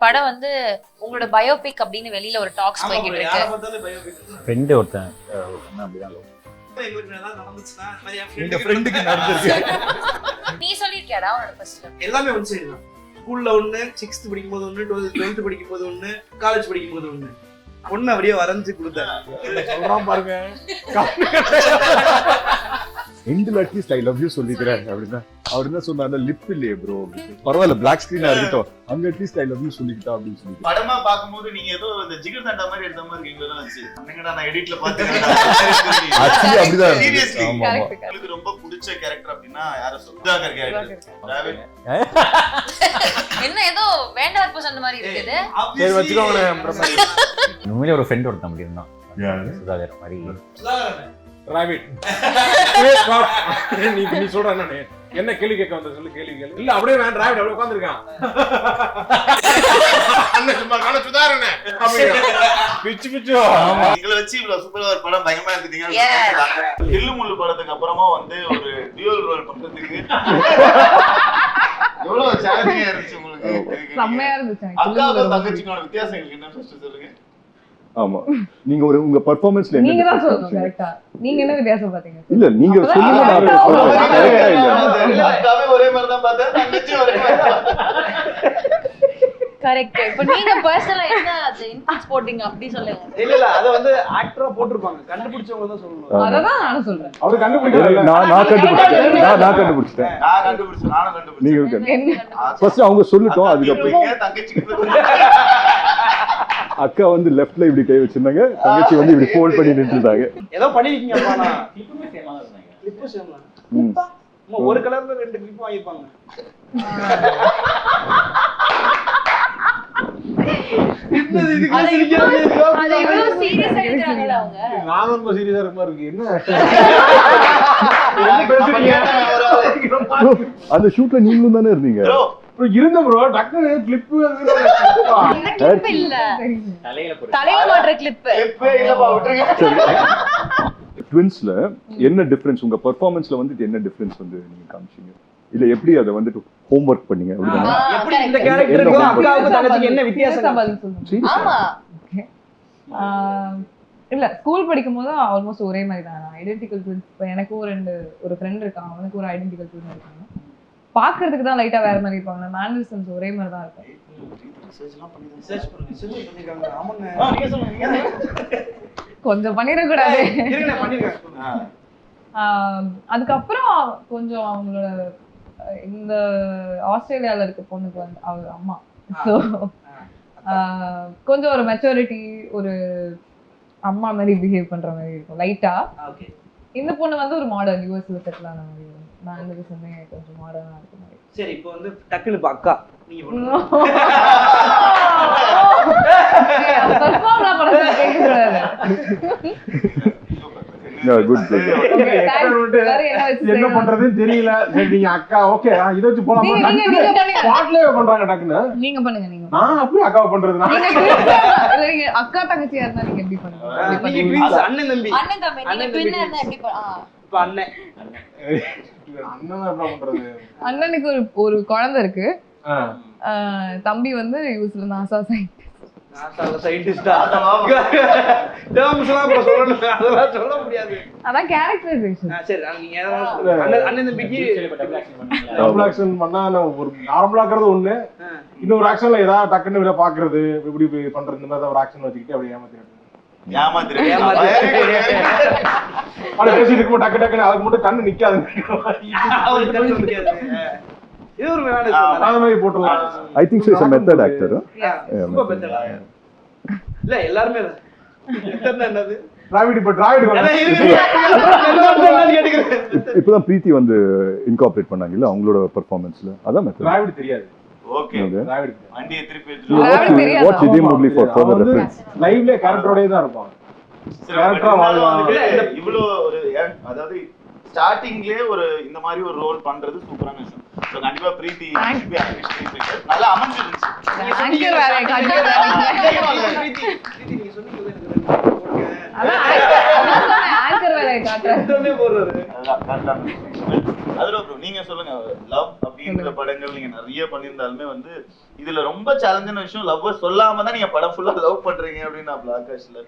படம் வந்து உங்களோட பயோபிக் அப்படின்னு வெளியில ஒரு டாக்ஸ் போய்கிட்டு இருக்கு. ஃப்ரெண்ட் ஒருத்தன் அப்படிதான் நீ சொல்லிருக்கியாடா உன்னோட ஃபர்ஸ்ட் லவ்? எல்லாமே ஒன் சைடு தான். ஸ்கூல்ல ஒண்ணு, 6th படிக்கும் போது ஒண்ணு, 12th படிக்கும் போது ஒண்ணு, காலேஜ் படிக்கும் போது ஒண்ணு. ஒண்ணு அப்படியே வரைஞ்சு கொடுத்தேன். சொல்றான் பாருங்க. எண்டில் அட்லீஸ்ட் ஐ லவ் யூ சொல்லிக்கிறேன் அப்படின்னா அவர் என்ன சொன்னாரு, லிப் இல்லையே ப்ரோ, பரவாயில்ல பிளாக் ஸ்கிரீனா இருக்கட்டும், அங்க அட்லீஸ்ட் ஐ லவ் யூ சொல்லிக்கிட்டா அப்படின்னு சொல்லி படமா பாக்கும்போது நீங்க ஏதோ இந்த ஜிகர் தண்டா மாதிரி எடுத்த மாதிரி இருக்கீங்களா வச்சு அண்ணங்கடா நான் எடிட்ல பார்த்தேன். ஆக்சுவலி அப்படிதான். சீரியஸ்லி ஆமா ஆமா. உங்களுக்கு ரொம்ப பிடிச்ச கேரக்டர் அப்படின்னா யாரை சொல்லுங்க? கேரக்டர் என்ன ஏதோ வேண்டாத பர்சன் மாதிரி இருக்குது. சரி வச்சுக்கோங்க. உண்மையிலே ஒரு ஃப்ரெண்ட் ஒருத்தன் அப்படி இருந்தான், சுதாகர் மாதிரி. நீ சொல்ற என்ன கேள்வி கேட்க வந்த சொல்லு, கேள்வி கேள்வி. இல்ல அப்படியே நான் டிராவிட் அப்படியே உட்கார்ந்திருக்கான். அண்ணன் சும்மா காண சுதாரணே பிச்சு பிச்சு. எங்களை வச்சு இவ்வளவு சூப்பரா ஒரு படம் பயங்கரமா எடுத்துட்டீங்க. தில்லு முள்ளு படத்துக்கு அப்புறமா வந்து ஒரு டியூவல் ரோல் பண்றதுக்கு எவ்வளவு சேலஞ்சிங்கா இருந்துச்சு உங்களுக்கு? செம்மையா இருந்துச்சு. அக்காவுக்கும் தங்கச்சிக்கோட வித்தியாசம் என்ன ஃபர்ஸ்ட் சொல்லுங்க. ஆமா, நீங்க உங்க பெர்ஃபார்மன்ஸ்ல நீங்க தான் சொல்லணும் கரெக்ட்டா. நீங்க என்ன வித்தியாசம் பாத்தீங்க? இல்ல நீங்க சொல்லுங்க. அக்காவே ஒரே மாதிரி தான் பார்த்தேன், தங்கச்சி ஒரே மாதிரி தான். கரெக்ட். இப்போ நீங்க பர்சனலா என்ன அது இன்ஃப்ளூயன்ஸ் போடிங்க அப்படி சொல்லுங்க. இல்ல அத வந்து ஆக்டரா போட்டுருப்பாங்க, கண்டுபிடிச்சவங்க தான் சொல்லணும். அததான் நானும் சொல்றேன். அவர் கண்டுபிடிக்கல, நான் கண்டுபிடிச்சிட்டேன். நானும் கண்டுபிடிச்சேன். நீங்க ஃபர்ஸ்ட் அவங்க சொல்லட்டும், அதுக்கப்புறம் தங்கச்சிக்கு அக்கா வந்து லெஃப்ட்ல இப்படி கை வச்சிருந்தாங்க, தங்கச்சி வந்து இப்படி ஃபோல்ட் பண்ணி நின்னுட்டாங்க. ஏதோ பண்ணிருக்கீங்க அப்பா. நான் கிளிப்புமே சேமா தான் இருந்தாங்க. கிளிப்பு சேமா. அம்மா ஒரு கலர்ல ரெண்டு கிளிப் வாங்கிருப்பாங்க. என்னது இதுக்கு சிரிக்கிறாங்க? அது இவ்வளவு சீரியஸா எடுக்கறாங்கல அவங்க. நான் ரொம்ப சீரியஸா இருக்க மாதிரி இருக்கு. என்ன பேசுறீங்க? அந்த ஷூட்ல நீங்களும் தானே இருந்தீங்க. இருந்த ப்ரோ டக்குனு கிளிப் கிளிப் இல்ல, தலையில மாட்ற கிளிப். ட்வின்ஸ்ல என்ன டிஃபரன்ஸ், உங்க பெர்ஃபார்மன்ஸ்ல வந்து என்ன டிஃபரன்ஸ் வந்து நீங்க காமிச்சீங்க, இல்ல எப்படி அதை வந்துட்டு ஹோம்வொர்க் பண்ணீங்க அப்படினா? எப்படி இந்த கேரக்டருக்கு அக்காவுக்கு தங்கச்சிக்கு என்ன வித்தியாசம்? பதில் சொல்லுங்க. ஆமா, இல்ல ஸ்கூல் படிக்கும்போது ஆல்மோஸ்ட் ஒரே மாதிரி தான். Identical twins. எனக்கு ஒரு ஃப்ரெண்ட் இருக்கான், அவனுக்கு ஒரு ஐடென்டிக்கல் ட்வின் இருக்காங்க. பாக்குறதுக்கு தான் லைட்டா வேற மாதிரி இருப்பாங்க. மேனரிசம்ஸ் ஒரே மாதிரி தான் இருக்கும். கொஞ்சம் பண்ணிட கூடாது. அதுக்கப்புறம் கொஞ்சம் அவங்களோட இந்த ஆஸ்திரேலியால இருக்க பொண்ணுக்கு வந்து அவங்க அம்மா கொஞ்சம் ஒரு மெச்சூரிட்டி, ஒரு அம்மா மாதிரி பிஹேவ் பண்ற மாதிரி இருக்கும் லைட்டா. இந்த பொண்ணு வந்து ஒரு மாடர்ன் யூஎஸ்ல செட்டில் ஆன மாதிரி. நான் இந்த விஷயமே கொஞ்சம் மாடர்னா இருக்க மாதிரி. சரி, இப்போ வந்து டக்குனு அக்கா நீங்க என்ன பண்றதுன்னு தெரியல. சரி நீங்க அக்கா ஓகே இத வச்சு போலாம். ஸ்பாட்லயே பண்றாங்க டக்குனு. நீங்க பண்ணுங்க. நீங்க நான் அப்படியே அக்காவை பண்றது. நீங்க அக்கா தங்கச்சியா இருந்தா நீங்க எப்படி பண்ணுவீங்க? நீங்க ட்வின்ஸ் அண்ணன் தம்பி. நீங்க ட்வின் இருந்தா எப்படி இப்ப அண்ணன் அண்ணன் என்ன பண்றது? அண்ணனுக்கு ஒரு குழந்தை இருக்கு. தம்பி வந்து யூஸ்ல நாசா சயின்டிஸ்டா. அதெல்லாம் சொல்ல முடியாது. அதான் கேரக்டரைசேஷன். சரி நீங்க அண்ணன் தம்பிக்கு டபுள் ஆக்ஷன் பண்ணா ஒரு நார்மலா இருக்கிறது ஒண்ணு, இன்னொரு ஆக்ஷன்ல ஏதாவது டக்குன்னு விட பாக்குறது, இப்படி பண்றது, இந்த மாதிரி ஒரு ஆக்ஷன் வச்சுக்கிட்டு அப்படியே பேசிட்டு இருக்கும். டக்கு டக்குன்னு அதுக்கு மட்டும் கண்ணு நிக்காது. இது ஒரு அது மாதிரி போட்டுலாம். I think so is a method actor. இல்ல எல்லாரும் என்னது டிராவிட் இப்ப டிராவிட் இப்பதான் பிரீத்தி வந்து இன்கார்பரேட் பண்ணாங்க இல்ல அவங்களோட பெர்ஃபார்மன்ஸ்ல. அதான் மெத்தட். டிராவிட் தெரியாது. ஓகே டிராவிட் வண்டியை திருப்பி வாட்ச் இதே மூவி ஃபார் ஃபர்தர் ரெஃபரன்ஸ். லைவ்ல கேரக்டரோடே தான் இருப்பான். கேரக்டரா வாழ்வான். இவ்ளோ ஒரு அதாவது ஸ்டார்டிங்லயே ஒரு இந்த மாதிரி ஒரு ரோல் பண்றது சூப்பரான விஷயம். சோ கண்டிப்பா பிரீத்தி நல்லா அமைஞ்சிருச்சு. ஆங்கர் வேற காட்டுறாங்க. பிரீத்தி நீங்க சொன்னீங்க. அதான் ஆங்கர் வேற காட்டுறாங்க. அதுல ப்ரோ நீங்க சொல்லுங்க, லவ் அப்படின்ற படங்கள் நீங்க நிறைய பண்ணியிருந்தாலுமே வந்து இதுல ரொம்ப சேலஞ்சான விஷயம் லவ் சொல்லாம தான் நீங்க படம் ஃபுல்லா லவ் பண்றீங்க அப்படின்னு நான் ஆகாஷ்ல.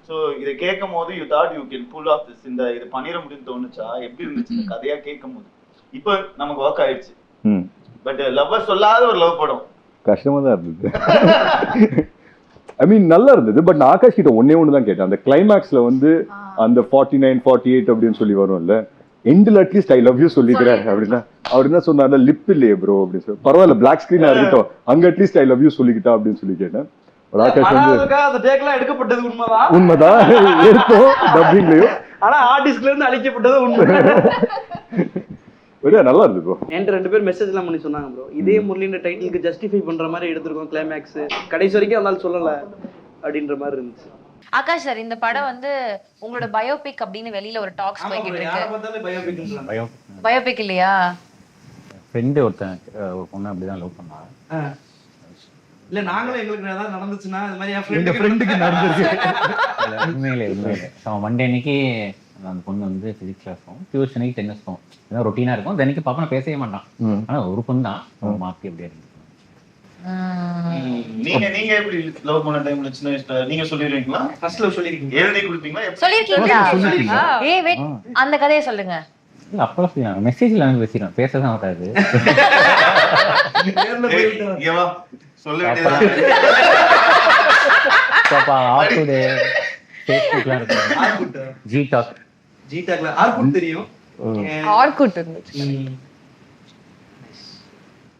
ஸோ இதை கேட்கும் போது you thought you can pull off this, இந்த இது பண்ணிட முடியும்னு தோணுச்சா? எப்படி இருந்துச்சு இந்த கதையா கேட்கும் போது? இப்போ நமக்கு ஒர்க் ஆயிடுச்சு, பட் லவ் சொல்லாத ஒரு லவ் படம் கஷ்டமா தான் இருந்தது. ஐ மீன் நல்லா இருந்தது. பட் நான் ஆகாஷ் கிட்ட ஒண்ணு தான் கேட்டேன். அந்த கிளைமேக்ஸ்ல வந்து அந்த 49 48 அப்படின்னு சொல்லி வரும்ல, எண்டில் அட்லீஸ்ட் ஐ லவ் யூ சொல்லிக்கிறேன் அப்படின்னா அவர் என்ன சொன்னார், லிப் இல்லையே ப்ரோ அப்படின்னு சொல்லி. பரவாயில்ல பிளாக் ஸ்கிரீனா இருக்கட்டும், அங்க அட்லீஸ்ட் ஐ லவ் யூ சொல்லிக்கிட்டா அப்படின்னு சொல்லி கேட்டேன். ஆகாஷ் வந்து அந்த டேக்லாம் எடுக்கப்பட்டது உண்மைதான் எடுத்தோம் டப்பிங்லயும், ஆனா ஆர்டிஸ்ட்ல இருந்து அழிக்கப்பட்டது உண்மை. நல்லா இருக்கு ப்ரோ. என்கிட்ட 2 பேர் மெசேஜ்லாம் பண்ணி சொன்னாங்க ப்ரோ, இதே முரளின்ற டைட்டிலுக்கு ஜஸ்டிஃபை பண்ற மாதிரி எடுத்திருக்கோம் கிளைமேக்ஸ், கடைசி வரைக்கும் அதனால சொல்லல அப்படின்ற மாதிரி இருந்துச்சு. ஆகாஷ் சார், இந்த படம் வந்து உங்களோட பயோபிக் அப்படின்னு வெளியில ஒரு டாக்ஸ் போயிட்டு இருக்கு. பயோபிக் இல்லையா? ஃப்ரெண்டு ஒருத்தன் ஒரு பொண்ணு அப்படிதான் லவ் பண்ணாங்க. இல்ல நாங்களும் எங்களுக்கு ஏதாவது நடந்துச்சுன்னா இந்த மாதிரி என் ஃப்ரெண்டுக்கு நடந்துருக்கு. உண்மையிலே மண்டே அன்னைக்கு அந்த பொண்ணு வந்து பிசிக்ஸ் கிளாஸும் டியூஷன் அன்னைக்கு டென்னிஸ் போகும், ஏதாவது ரொட்டீனா இருக்கும். தினைக்கு பாப்பா நான் பேசவே மாட்டான், ஆனா ஒரு பொண்ணு தான் மாற்றி அப்படியே இருக்கு. நீங்க எப்படி லவ் பண்ண டைம்ல சின்ன வயசுல நீங்க சொல்லிருக்கீங்களா? ஃபர்ஸ்ட் லவ் சொல்லிருக்கீங்க, எழுதி கொடுப்பீங்களா? சொல்லிருக்கீங்களா? ஏய் வெயிட், அந்த கதையை சொல்லுங்க. இல்ல அப்பலாம் சொல்லுங்க, மெசேஜ்ல வந்து பேசிடுறோம், பேசதான் வராது. ஏவா சொல்ல வேண்டியது பாப்பா ஆர்குட் ஃபேஸ்புக்லாம் இருக்கு, ஜி டாக்ல ஆர்குட் தெரியும், ஆர்குட் இருந்துச்சு.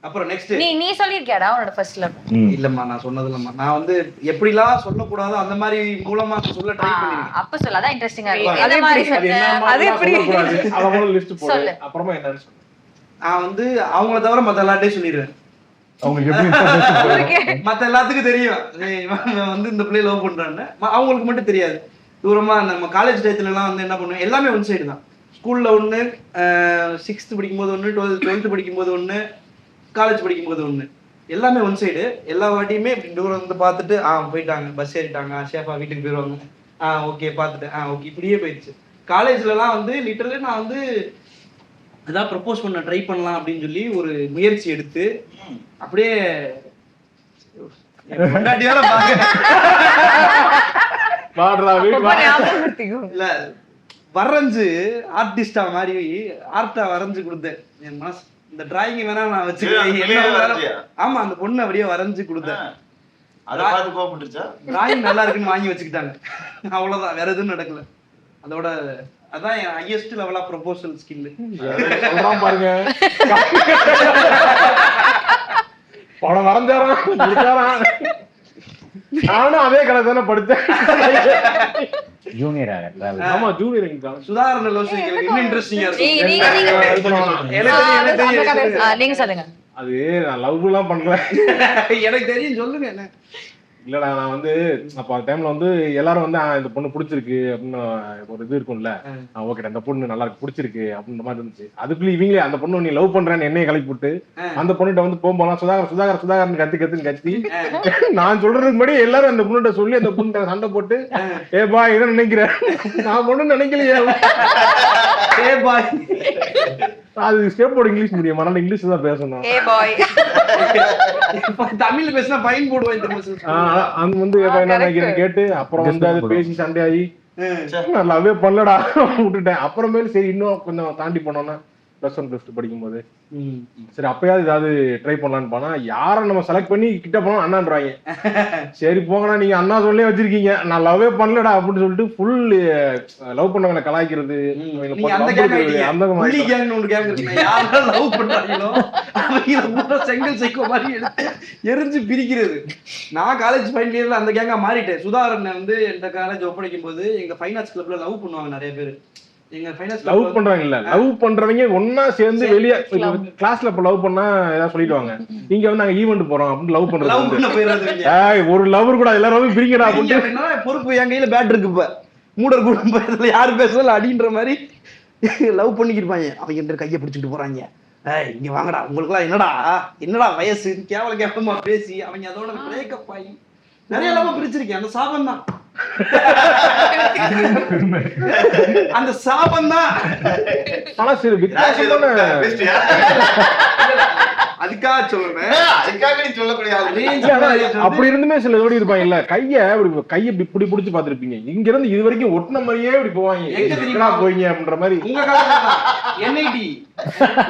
அப்புறம் நெக்ஸ்ட் நீ சொல்லிருக்கியாடா உன்னோட ஃபர்ஸ்ட் லவ்? இல்லம்மா நான் சொன்னது இல்லம்மா, நான் வந்து எப்படிலாம் சொல்லக்கூடாதோ அந்த மாதிரி மூலமா சொல்ல ட்ரை பண்ணிருக்கேன். அப்ப சொல்ல அதான் இன்ட்ரெஸ்டிங்கா இருக்கு. அதே மாதிரி அது எப்படி அதோட லிஸ்ட் போடு, அப்புறமா என்னன்னு சொல்லு. நான் வந்து அவங்கள தவிர மத்த எல்லார்ட்டையும் சொல்லிடுவேன். அவங்களுக்கு எப்படி மத்த எல்லாத்துக்கும் தெரியும் இவன் வந்து இந்த பிள்ளை லவ் பண்றான்னு, அவங்களுக்கு மட்டும் தெரியாது. தூரமா நம்ம காலேஜ் டயத்துல எல்லாம் வந்து என்ன பண்ணுவேன், எல்லாமே ஒன் சைடு தான். ஸ்கூல்ல ஒண்ணு, 6th படிக்கும்போது ஒண்ணு, 12th படிக்கும்போது ஒண்ணு, காலேஜ் படிக்கும்போது ஒண்ணு, எல்லாமே ஒன் சைடு. எல்லா வாட்டியுமே இப்படி தூரம் வந்து பார்த்துட்டு போயிட்டாங்க, பஸ் ஏறிட்டாங்க, சேஃபா வீட்டுக்கு போயிடுவாங்க, ஓகே பார்த்துட்டு ஓகே, இப்படியே போயிடுச்சு. காலேஜ்லலாம் வந்து லிட்டரலி நான் வந்து ஏதாவது ப்ரப்போஸ் பண்ண ட்ரை பண்ணலாம் அப்படின்னு சொல்லி ஒரு முயற்சி எடுத்து அப்படியே இல்ல வரைஞ்சு ஆர்டிஸ்டா மாதிரி ஆர்ட்டா வரைஞ்சு கொடுத்தேன். என் மனசு இந்த டிராயிங் வேணா நான் வச்சுக்கிறேன். ஆமா, அந்த பொண்ணு அப்படியே வரைஞ்சு கொடுத்தேன். டிராயிங் நல்லா இருக்குன்னு வாங்கி வச்சுக்கிட்டாங்க, அவ்வளவுதான், வேற எதுவும் நடக்கல. அதோட அதான் என் highest level of proposal skill. சொல்றான் பாருங்க, படம் வரைஞ்சாராம். நானும் அதே கலை தானே படித்தேன், ஜூனியர். ஆமா ஜூனியர். சுதாகரன் லவ் ஸ்டோரி இன்னும் இன்ட்ரெஸ்டிங்கா இருக்கு. நீங்க சொல்லுங்க. அது நான் லவ் எல்லாம் பண்றேன், எனக்கு தெரியும், சொல்லுங்க. என்ன இல்லடா, நான் வந்து அப்ப அந்த டைம்ல வந்து எல்லாரும் வந்து இந்த பொண்ணு பிடிச்சிருக்கு அப்படின்னு ஒரு இது இருக்கும்ல, ஓகே அந்த பொண்ணு நல்லா இருக்கு பிடிச்சிருக்கு அப்படின்ற மாதிரி இருந்துச்சு. அதுக்குள்ள இவங்களே அந்த பொண்ணு நீ லவ் பண்றேன்னு என்னைய கிளப்பி விட்டு அந்த பொண்ணுகிட்ட வந்து போகும்போது சுதாகரன் கத்தி நான் சொல்றதுக்கு முன்னாடி எல்லாரும் அந்த பொண்ணுகிட்ட சொல்லி அந்த பொண்ணு சண்டை போட்டு ஏபா என்ன நினைக்கிறேன், நான் பொண்ணு நினைக்கலையே, அது ஸ்டேட் போர்டு இங்கிலீஷ் மீடியம், அதனால இங்கிலீஷ் தான் பேசணும். தமிழ்ல பேசினா ஃபைன் போடுவாங்க. அது வந்து என்ன நினைக்கிறேன் கேட்டு அப்புறம் வந்து அது பேசி சண்டையாகி நான் லவ்வே பண்ணலடா விட்டுட்டேன். அப்புறமேல சரி இன்னும் கொஞ்சம் தாண்டி போனோம்னா +1 +2 படிக்கும்போது சரி அப்பயாவது ஏதாவது ட்ரை பண்ணலான்னு போனா யாரை நம்ம செலக்ட் பண்ணி கிட்ட போனோம் அண்ணான்றாங்க. சரி போங்கண்ணா, நீங்க அண்ணா சொல்லே வச்சிருக்கீங்க, நான் லவ்வே பண்ணலடா அப்படின்னு சொல்லிட்டு ஃபுல் லவ் பண்ணவங்களை கலாய்க்கிறது, செங்கல் சைக்கோ மாதிரி எரிஞ்சு பிரிக்கிறது. நான் காலேஜ் ஃபைனல் இயர்ல அந்த கேங்கா மாறிட்டேன். சுதாகரன் வந்து எந்த காலேஜ் ஒப்படைக்கும் போது எங்க ஃபைன் ஆர்ட்ஸ் கிளப்ல லவ் பண்ணுவாங்க நிறைய பேர். லவ் பண்றாங்க இல்ல, லவ் பண்றவங்க ஒன்னா சேர்ந்து வெளியே கிளாஸ்ல இப்ப லவ் பண்ணா ஏதாவது சொல்லிடுவாங்க, இங்க வந்து நாங்க ஈவென்ட் போறோம் அப்படின்னு லவ் பண்றது. ஒரு லவர் கூட எல்லாரும் பிரிங்கடா அப்படின்னு பொறுப்பு என் கையில பேட் இருக்கு, இப்ப மூடர் கூட யாரு பேசல அடின்ற மாதிரி லவ் பண்ணிக்கிருப்பாங்க. அவங்க கையை பிடிச்சிட்டு போறாங்க, இங்க வாங்கடா உங்களுக்கு எல்லாம் என்னடா வயசு கேவலமா பேசி அவங்க அதோட பிரேக்கப் ஆகி நிறைய லவ் பிரிச்சிருக்கேன். அந்த சாபம் தான் அந்த சாபம் தான். ஆனா சரி வித்தியாசமான அதுக்காக சொல்றேன். அதுக்காக நீ சொல்லக்கூடிய ஆளு. இல்ல, ஆனா அப்படி இருந்துமே சில ஜோடி இருப்பாங்க இல்ல, கையை இப்படி பிடிச்சு பாத்துருப்பீங்க, இங்க இருந்து இது வரைக்கும் ஒட்டின மாதிரியே இப்படி போவாங்க, எங்கடா போவீங்க அப்படின்ற மாதிரி. உங்க காலேஜ் NIT,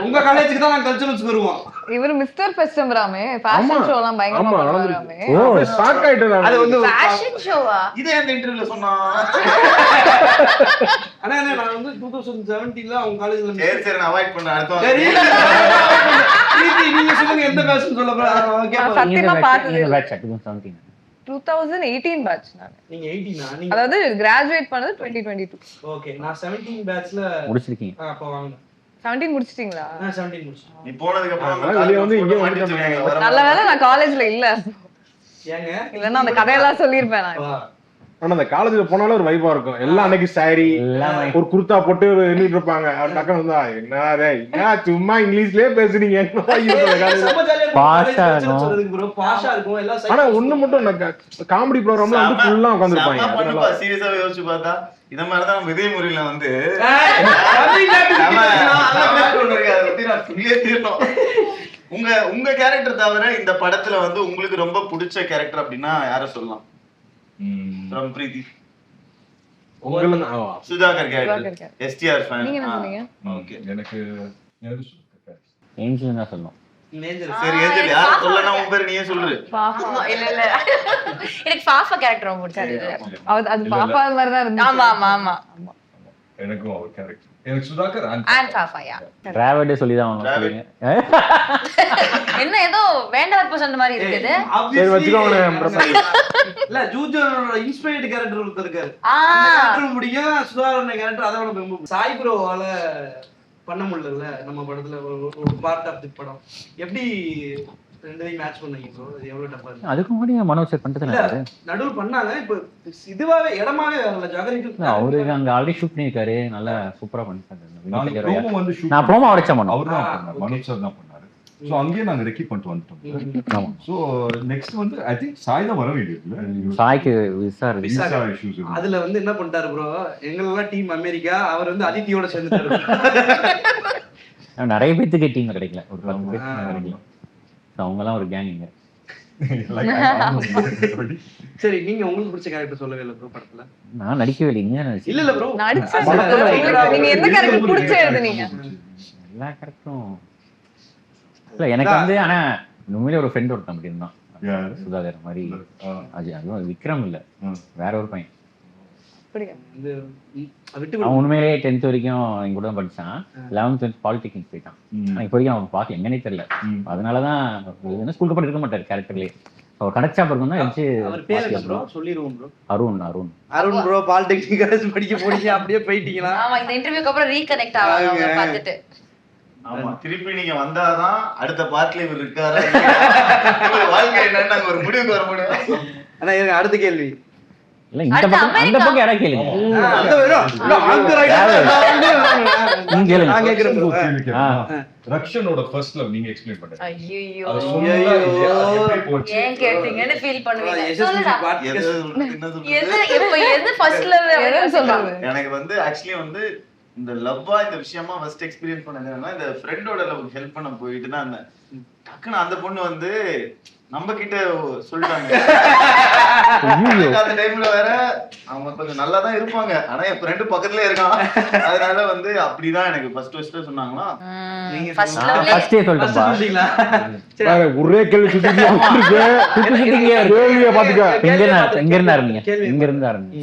உங்க காலேஜுக்கு தான் நான் கல்ச்சுரல்ஸ்க்கு வருவோம். இவரு மிஸ்டர் ஃபெஸ்டம்பராமே ஃபேஷன் ஷோ எல்லாம் பயங்கரமா பண்ணுவாராமே. ஷாக் ஆயிட்டேன். அது வந்து ஃபேஷன் ஷோவா? இதே அந்த இன்டர்வியூல சொன்னா. ஆனா நான் வந்து 2017ல அவங்க காலேஜ்ல சரி நான் அவாய்ட் பண்ண அடுத்த சரி நீங்க சொல்லுங்க எந்த பேஷன் சொல்ல நான் சத்தியமா பார்த்தது இல்ல. பேட்ச் 2017 2018 பேட்ச் நான். நீங்க 18 நீங்க அதாவது கிராஜுவேட் பண்ணது 2022. ஓகே நான் 17 பேட்ச்ல முடிச்சிருக்கீங்க. அப்ப வாங்க 17 முடிச்சிட்டீங்களா? நான் 17 முடிச்சேன். நீ போனதுக்கு அப்புறம் வெளிய வந்து இங்க வந்துட்டோம். நல்ல வேளை நான் காலேஜ்ல இல்ல, ஏங்க இல்லன்னா அந்த கதையெல்லாம் சொல்லிருப்பேன் நான். ஆனா அந்த காலேஜ்ல போனாலும் ஒரு வைபா இருக்கும். எல்லாம் அன்னைக்கு சாரி ஒரு குர்தா போட்டு நின்றுட்டு இருப்பாங்க. டக்குனு வந்தா என்ன சும்மா இங்கிலீஷ்லயே பேசுறீங்க. பாஷா இருக்கும் எல்லாம். ஆனா ஒண்ணு மட்டும் காமெடி ப்ரோகிராம்ல வந்து ஃபுல்லா உட்கார்ந்திருப்பாங்க. சீரியஸாவே யோசிச்சு பார்த்தா இத மாதிரிதான் நம்ம இதே முறையில வந்து உங்க கேரக்டர் தவிர இந்த படத்துல வந்து உங்களுக்கு ரொம்ப பிடிச்ச கேரக்டர் அப்படின்னா யார சொல்லலாம்? பிரீத்தி, சுதாகர் கேரக்டர், STR ஃபேன். நீங்க என்ன சொன்னீங்க? ஓகே எனக்கு ஏஞ்சல் தான் சொல்லணும். சரி ஏஞ்சல் யார சொல்லனா உன் பேர் நீயே சொல்லு. பாப்பா இல்ல எனக்கு பாப்பா கேரக்டர் ரொம்ப பிடிச்சது. அது பாப்பா மாதிரி தான் இருந்துச்சு. ஆமா ஆமா ஆமா ஆமா. எனக்கும் அவர் கேரக்டர் எனக்கு சுதாகர் அண்ட் பாப்பா யா. டிராவடே சொல்லி தான் அவங்க சொல்லுங்க. என்ன ஏதோ வேண்டாம் சொன்ன மாதிரி இருக்குது. சரி வச்சுக்கோங்க. இல்ல ஜூஜோனோட இன்ஸ்பயர்ட் கேரக்டர் ஒருத்தர் இருக்காரு. அந்த கேரக்டர் முடியும். சுதாகர் கேரக்டர் அதை விட ரொம்ப சாய் ப்ரோவால பண்ண முடியல நம்ம படத்துல ஒரு பார்ட் ஆஃப் தி படம். எப்படி ரெண்டையும் மேட்ச் பண்ணீங்க ப்ரோ? அது எவ்வளவு டஃபா இருக்கு? அதுக்கு முன்னாடி மனோஜ் சார் பண்ணிட்டு தானே நடுவுல பண்ணாங்க. இப்ப இதுவாவே இடமாவே வரல. ஜாகரிக்கு அவரு அங்க ஆல்ரெடி ஷூட் பண்ணிருக்காரு. நல்லா சூப்பரா பண்ணிருக்காரு. வந்து நான் ப்ரோமோ அடிச்சேன் மனோ. அவர் தான் பண்ணார். மனோஜ் சார் தான் பண்ணாரு. சோ அங்கேயே நாங்க ரெக்கி பண்ணிட்டு வந்துட்டோம். சோ நெக்ஸ்ட் வந்து ஐ திங்க் சாய் தான் வர வேண்டியது. சாய்க்கு விசா இஷ்யூஸ் அதுல வந்து என்ன பண்ணிட்டாரு ப்ரோ, எங்களெல்லாம் டீம் அமெரிக்கா, அவர் வந்து அதித்தியோட சேர்ந்துட்டாரு. நிறைய பேத்துக்கு டீம் கிடைக்கல. ஒரு 10 பேர் கிடைக்கல. அவங்க எல்லாம் ஒரு கேங் இங்க. சரி நீங்க உங்களுக்கு பிடிச்ச கேரக்டர் சொல்லவே இல்லை ப்ரோ படத்துல? நான் நடிக்கவே இல்லைங்க. இல்ல இல்ல ப்ரோ நடிச்சேன். நீங்க எந்த கேரக்டர் பிடிச்ச எழுதுனீங்க? எல்லா கேரக்டரும் இல்ல எனக்கு வந்து. ஆனா உண்மையிலே ஒரு ஃப்ரெண்ட் ஒருத்தன் அப்படி இருந்தான், சுதாகர் மாதிரி. அதுவும் விக்ரம் இல்ல, வேற ஒரு பையன். அவன் உண்மையிலேயே 10th வரைக்கும் எங்க கூட தான் படிச்சான். 11th 12th பாலிடெக்னிக் போயிட்டான். இப்போ வரைக்கும் அவன் பார்க்க எங்கன்னே தெரியல. அதனாலதான் ஸ்கூலுக்கு போட்டு இருக்க மாட்டாரு கேரக்டர்லயே. அவர் கனெக்ட் ஷாப் இருக்கும் தான் வச்சு. Arun Arun Arun bro polytechnic college படிக்க போறீங்க, அப்படியே போயிட்டீங்களா? ஆமா, இந்த இன்டர்வியூக்கு அப்புறம் ரீகனெக்ட் ஆவாங்க பார்த்துட்டு. ஆமா, திருப்பி நீங்க வந்தாதான் அடுத்த பார்ட்ல இவர் இருக்காரு வாழ்க்கை என்னன்னு நாங்க ஒரு முடிவுக்கு வர முடியும். ஆனா அடுத்த கேள்வி இல்ல, இந்த பக்கம் அந்த பக்கம் யாரா கேளுங்க. ரக்ஷனோட ஃபர்ஸ்ட் லவ் நீங்க எக்ஸ்பிளைன் பண்ணுங்க. ஐயோ ஏன் கேட்டீங்கன்னு ஃபீல் பண்ணுவீங்க. எது ஃபர்ஸ்ட் லவ் எது சொல்லுங்க. எனக்கு வந்து ஆக்சுவலி வந்து இந்த லவ்வா இந்த விஷயமா ஃபர்ஸ்ட் எக்ஸ்பீரியன்ஸ் பண்ணதுன்னா இந்த ஃப்ரெண்டோட லவ் ஹெல்ப் பண்ண போயிட்டு தான் அந்த டக்குன்னு அந்த பொண்ணு வந்து நம்ம கிட்ட சொல்லிட்டாங்க. அந்த டைம்ல வேற அவங்க கொஞ்சம் நல்லா தான் இருப்பாங்க, ஆனா என் ஃப்ரெண்டு பக்கத்துல இருக்கான். அதனால வந்து அப்படிதான் எனக்கு ஃபர்ஸ்ட் சொன்னாங்களா. ஒரே கேள்வி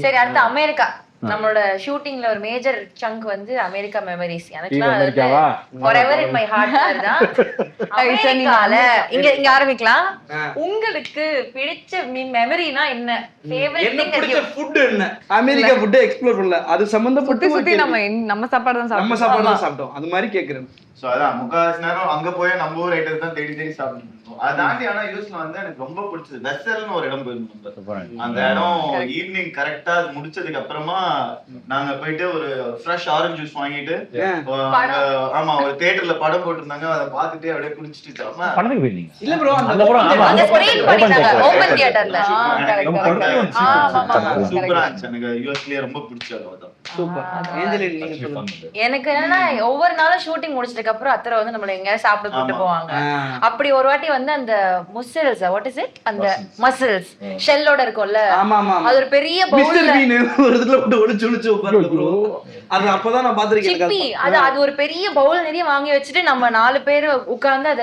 சரி, அடுத்து அமெரிக்கா. நம்மளோட ஷூட்டிங்ல ஒரு மேஜர் சங்க் வந்து அமெரிக்கா மெமரிஸ். எனக்குலாம் forever in my heart தான் அமெரிக்கால. இங்க ஆரம்பிக்கலாம். உங்களுக்கு பிடிச்ச மெமரினா என்ன? ஃபேவரட் திங் பிடிச்ச ஃபுட் என்ன? அமெரிக்கா ஃபுட் எக்ஸ்ப்ளோர் பண்ணல, அது சம்பந்தப்பட்ட சுத்தி நம்ம சாப்பாடு தான் சாப்பிட்டோம். அது மாதிரி கேக்குறேன். சோ அதான் முக்காவாசி நேரம் அங்க போய் நம்ம ஊர் ஐட்டம் தான் தேடி தேடி சாப்பிடணும். அதாண்டி ஆனா யூஸ்ல வந்து எனக்கு ரொம்ப பிடிச்சது வெசல்னு ஒரு இடம் போயிருந்தோம். அந்த இடம் ஈவினிங் கரெக்டா அது முடிச்சதுக்கு அப்புறமா நாங்க போயிட்டு ஒரு ஃப்ரெஷ் ஆரஞ்சு ஜூஸ் வாங்கிட்டு ஆமா ஒரு தியேட்டர்ல படம் போட்டிருந்தாங்க, அதை பார்த்துட்டு அப்படியே குடிச்சிட்டு படத்துக்கு போயிருந்தீங்க இல்ல ப்ரோ அந்த படம் அந்த ஸ்கிரீன் பண்ணிட்டாங்க ஓபன் தியேட்டர்ல. சூப்பரா இருந்துச்சு. எனக்கு யூஎஸ்லயே ரொம்ப பிடிச்சது அதான். சூப்பர். ஏஞ்சலின் நீங்க சொல்லுங்க. எனக்கு என்னன்னா ஒவ்வொரு நாளும் ஷூட்டிங் முடிச்சதுக்கு அப்புறம் அத்தரை வந்து நம்மள எங்க சாப்பிட கூட்டு போவாங்க. அப்படி ஒரு வாட்டி வந்து அந்த முசல்ஸ் வாட் இஸ் இட் அந்த மசில்ஸ் ஷெல்லோட இருக்கும்ல, ஆமா ஆமா அது ஒரு பெரிய மிஸ்டர் பவுல்ல பீன் ஒரு இடத்துல போட்டு ஒளிச்சு உட்கார்ந்து ப்ரோ. அது அப்பதான் நான் பாத்திருக்கேன். சிப்பி அது ஒரு பெரிய பவுல் நிறைய வாங்கி வச்சுட்டு நம்ம 4 பேர் உட்கார்ந்து அத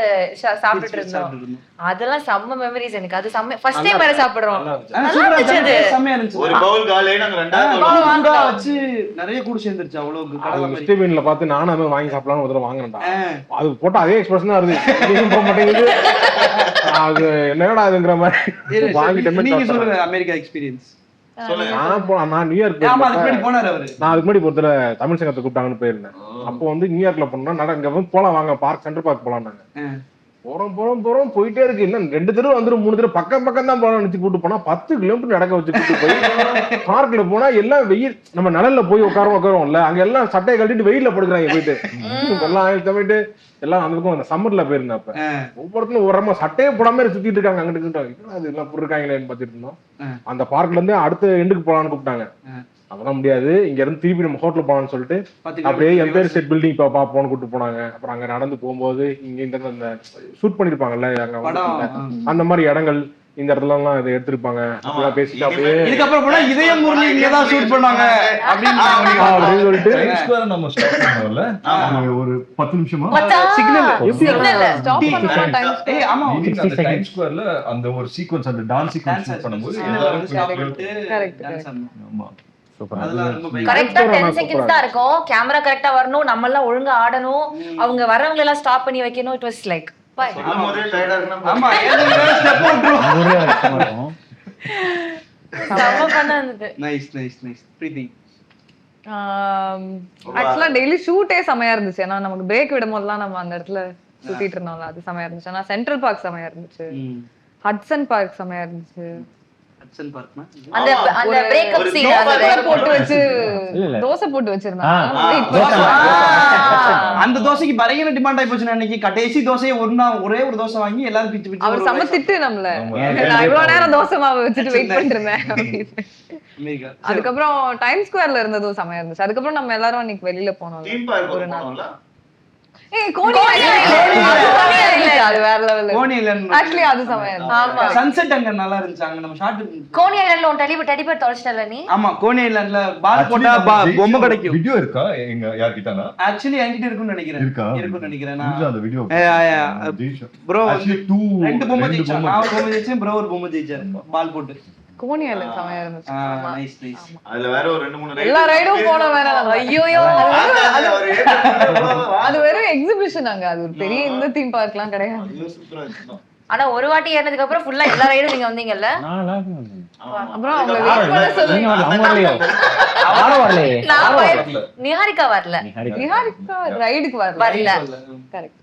சாப்பிட்டுட்டு இருந்தோம். அதெல்லாம் செம்ம மெமரிஸ் எனக்கு. அது செம்ம ஃபர்ஸ்ட் டைம் வேற சாப்பிடுறோம். நல்லா இருந்துச்சு அது. செம்மயா இருந்துச்சு. ஒரு பவுல் காலே நாங்க ரெண்டாவது வாங்கா வச்சு நிறைய கூட சேர்ந்துருச்சு. அவ்வளவு கடலை மாதிரி. மிஸ்டர் பீன்ல பார்த்து நானும் அதை வாங்கி சாப்பிடலாம்னு ஒரு தடவை வாங்கினேன்டா. அது போட்டா அதே எக்ஸ்பிரஷனா இருக்கு, போக மாட்டேங்குது. அது என்னடா அதுங்கிற மாதிரி வாங்கிட்டேன். நீங்க சொல்லுங்க அமெரிக்கா எக்ஸ்பீரியன்ஸ். நான் நியூயார்க் ஆமா அதுக்கு முன்னாடி போனாரு அவரு. நான் அதுக்கு முன்னாடி ஒருத்தர தமிழ் சங்கத்தை கூப்பிட்டாங்கன்னு போயிருந்தேன். அப்போ வந்து நியூயார்க்ல போனோம்னா இங்க வந்து போலாம் வாங்க பார்க் சென்ட்ரல் பார்க் போலாம்னாங்க. போறோம் போயிட்டே இருக்கு. இன்னும் 2 தடவை வந்துடும் 3 தடவை பக்கம் தான் போலாம் நினைச்சு கூட்டு போனா 10 கிலோமீட்டர் நடக்க வச்சு கூட்டு போய் பார்க்ல போனா எல்லாம் வெயில், நம்ம நிழல்ல போய் உட்காரோம்ல, அங்க எல்லாம் சட்டையை கட்டிட்டு வெயில்ல படுக்கிறாங்க போயிட்டு. எல்லாம் போயிட்டு எல்லாம் அந்த பக்கம் சம்மர்ல போயிருந்தேன். அப்ப ஒவ்வொருத்தரும் ஒரு சட்டையே போடாம சுத்திட்டு இருக்காங்க. அங்கிட்டு அது எல்லாம் போட்டுருக்காங்களேன்னு பாத்துட்டு இருந்தோம். அந்த பார்க்ல இருந்து அடுத்த எண்டுக்கு போலான்னு கூப்பிட்டாங்க. அதெல்லாம் முடியாது, இங்க இருந்து திருப்பி நம்ம ஹோட்டல் போலான்னு சொல்லிட்டு அப்படியே எம்பயர் ஸ்டேட் பில்டிங் பாப்போம்னு கூப்பிட்டு போனாங்க. அப்புறம் அங்க நடந்து போகும்போது இங்க இந்த ஷூட் பண்ணிருப்பாங்கல்ல அங்க அந்த மாதிரி இடங்கள், இந்த இடத்துல எல்லாம் இதை எடுத்திருப்பாங்க. பேசிட்டு அப்படியே இதுக்கப்புறம் போனா இதயம் முரளி இங்கதான் ஷூட் பண்ணாங்க அப்படின்னு சொல்லிட்டு நம்ம ஸ்டாப் பண்ணோம்ல ஒரு 10 நிமிஷமா சிக்னல் ஸ்டாப் பண்ணா டைம் ஏய் ஆமா டைம் ஸ்கொயர்ல அந்த ஒரு சீக்வென்ஸ் அந்த டான்ஸ் சீக்வென்ஸ் பண்ணும்போது எல்லாரும் கரெக்ட். ஆமா கரெக்டா 10 செகண்ட்ஸ் தான் இருக்கும். கேமரா கரெக்டா வரணும், நம்ம எல்லாம் ஒழுங்கா ஆடணும், அவங்க வரவங்க எல்லாம் ஸ்டாப் பண்ணி வைக்கணும். இட் வாஸ் லைக் ஆமா ஸ்டெப் போட்டுறோம். செம்ம பண்ண இருந்தது. நைஸ் நைஸ் நைஸ் பிரீத்தி. ஆக்சுவலா டெய்லி ஷூட்டே செமையா இருந்துச்சு. ஏன்னா நமக்கு பிரேக் விடும் போதெல்லாம் நம்ம அந்த இடத்துல சுத்திட்டு இருந்தோம்ல, அது செமையா இருந்துச்சு. ஆனா சென்ட்ரல் பார்க் செமையா இருந்துச்சு, ஹட்சன் பார்க் செமையா இருந்துச்சு. ஹட்சன் பார்க்னா அந்த அந்த பிரேக்கப் சீன் தோசை போட்டு வச்சு தோசை போட்டு வச்சிருந்தாங்க. அந்த தோசைக்கு பயங்கர டிமாண்ட் ஆயி போச்சு. அன்னைக்கு கடைசி தோசையை ஒரே ஒரு தோசை வாங்கி எல்லாரும் பிச்சு பிச்சு அவர் சமத்திட்டு நம்மள நான் இவ்வளவு நேரம் தோசை மாவு வச்சுட்டு வெயிட் பண்ணிட்டு இருந்தேன். அதுக்கப்புறம் டைம் ஸ்கொயர்ல இருந்ததும் செமையா இருந்துச்சு. அதுக்கப்புறம் நம்ம எல்லாரும் அன்னைக்கு வெளியில போனோம் ஒரு நாள். அது வேற லெவல். கோனி ஐலண்ட் ஆக்சுவலி அது செமையா இருந்துச்சு. ஆமா சன்செட் அங்க நல்லா இருந்துச்சு. அங்க நம்ம ஷாட் கோனி ஐலண்ட்ல ஒரு டெலிபர் தொலைச்சிட்டல நீ. ஆமா கோனி ஐலண்ட்ல பால் போட்டா பொம்மை கிடைக்கும். வீடியோ இருக்கா எங்க யார்கிட்டனா? ஆக்சுவலி என்கிட்ட இருக்குன்னு நினைக்கிறேன். இருக்குன்னு நினைக்கிறேன் நான் அந்த வீடியோ. ப்ரோ actually 2 பொம்மை ஜெயிச்சா. நான் ஒரு பொம்மை ஜெயிச்சேன், ப்ரோ ஒரு பொம்மை ஜெயிச்சாரு பால் போட்டு. கோனி ஐலண்ட் செமையா இருந்துச்சு. Nice nice. அதுல வேற ஒரு 2-3 எல்லா ரைடும் போன வேற. ஐயோயோ அது வெறும் எக்ஸிபிஷன். அங்க அது ஒரு பெரிய இந்த தீம் பார்க்லாம் கிடையாது. ஆனா ஒரு வாட்டி ஏறினதுக்கு அப்புறம் ஃபுல்லா எல்லா ரைடும் நீங்க வந்தீங்கல்ல. அப்புறம் அவங்க வெயிட் பண்ண சொல்லுங்க. நிஹாரிகா வரல. நிஹாரிகா ரைடுக்கு வரல. கரெக்ட்.